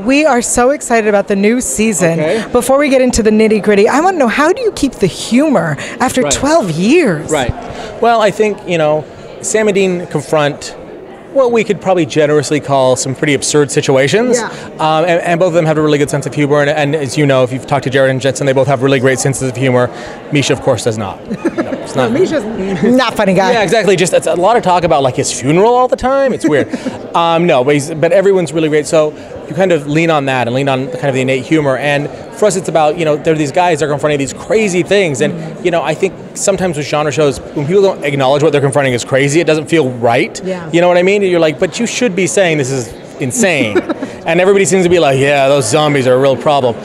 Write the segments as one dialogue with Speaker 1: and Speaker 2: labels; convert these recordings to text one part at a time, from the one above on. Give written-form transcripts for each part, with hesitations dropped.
Speaker 1: We are so excited about the new season.
Speaker 2: Okay.
Speaker 1: Before we get into the nitty-gritty, I want to know, how do you keep the humor after 12 years?
Speaker 2: Right. Well, I think, Sam and Dean confront what we could probably generously call some pretty absurd situations.
Speaker 1: Yeah.
Speaker 2: And both of them have a really good sense of humor. And as you know, if you've talked to Jared and Jetson, they both have really great senses of humor. Misha, of course, does not. It's not.
Speaker 1: Misha's not funny guy.
Speaker 2: Yeah, exactly. Just it's a lot of talk about like his funeral all the time. It's weird. No, but everyone's really great. So you kind of lean on that and lean on kind of the innate humor. And for us, it's about, there are these guys that are confronting these crazy things. And, I think sometimes with genre shows, when people don't acknowledge what they're confronting as crazy, it doesn't feel right.
Speaker 1: Yeah.
Speaker 2: You know what I mean? You're like, but you should be saying this is insane. And everybody seems to be like, yeah, those zombies are a real problem.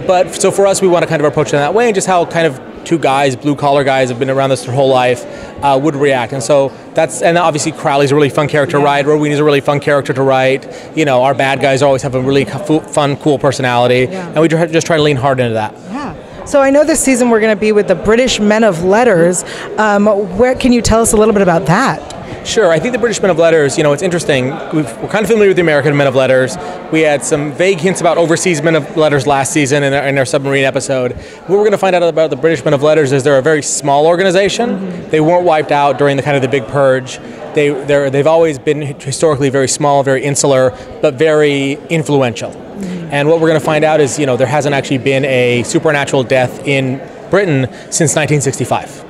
Speaker 2: But so for us, we want to kind of approach it in that way, and just how kind of two guys, blue-collar guys, have been around this their whole life, would react. And so and obviously Crowley's a really fun character to write, Roweeni's a really fun character to write, our bad guys always have a really fun, cool personality, and we just try to lean hard into that.
Speaker 1: Yeah. So I know this season we're going to be with the British Men of Letters. Where can you tell us a little bit about that?
Speaker 2: Sure. I think the British Men of Letters, it's interesting. We're kind of familiar with the American Men of Letters. We had some vague hints about overseas Men of Letters last season in our submarine episode. What we're going to find out about the British Men of Letters is they're a very small organization. Mm-hmm. They weren't wiped out during the big purge. They've always been historically very small, very insular, but very influential. Mm-hmm. And what we're going to find out is, there hasn't actually been a supernatural death in Britain since 1965.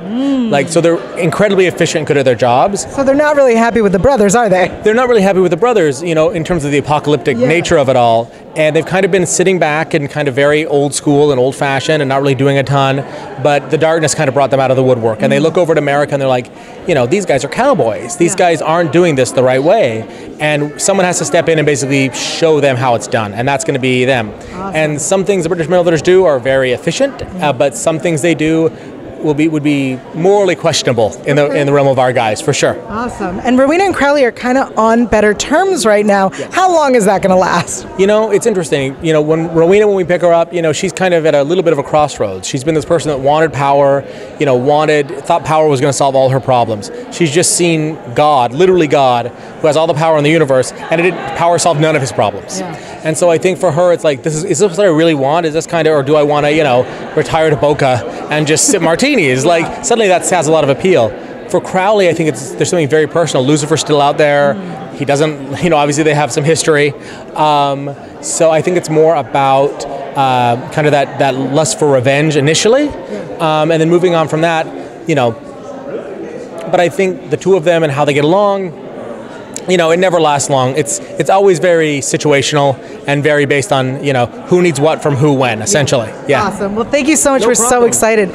Speaker 2: So they're incredibly efficient and good at their jobs.
Speaker 1: So they're not really happy with the brothers, are they?
Speaker 2: They're not really happy with the brothers, in terms of the apocalyptic nature of it all. And they've kind of been sitting back and kind of very old school and old fashioned and not really doing a ton. But the darkness kind of brought them out of the woodwork. And they look over at America and they're like, these guys are cowboys. These guys aren't doing this the right way. And someone has to step in and basically show them how it's done. And that's going to be them. Awesome. And some things the British Men of Letters do are very efficient, but some things they do would be morally questionable in the realm of our guys, for sure.
Speaker 1: Awesome. And Rowena and Crowley are kind of on better terms right now. Yes. How long is that going to last?
Speaker 2: It's interesting. When Rowena, when we pick her up, she's kind of at a little bit of a crossroads. She's been this person that wanted power, thought power was going to solve all her problems. She's just seen God, literally God, who has all the power in the universe, and power solved none of his problems. Yeah. And so I think for her, it's like, is this what I really want? Is this kind of, or do I want to, retire to Boca and just sip martinis? Like, suddenly that has a lot of appeal. For Crowley, I think there's something very personal. Lucifer's still out there. He doesn't, obviously they have some history. So I think it's more about kind of that lust for revenge initially, and then moving on from that, But I think the two of them and how they get along, it never lasts long. It's always very situational and very based on, who needs what from who when, essentially. Yeah.
Speaker 1: Awesome. Well, thank you so much.
Speaker 2: No
Speaker 1: We're
Speaker 2: problem.
Speaker 1: so excited.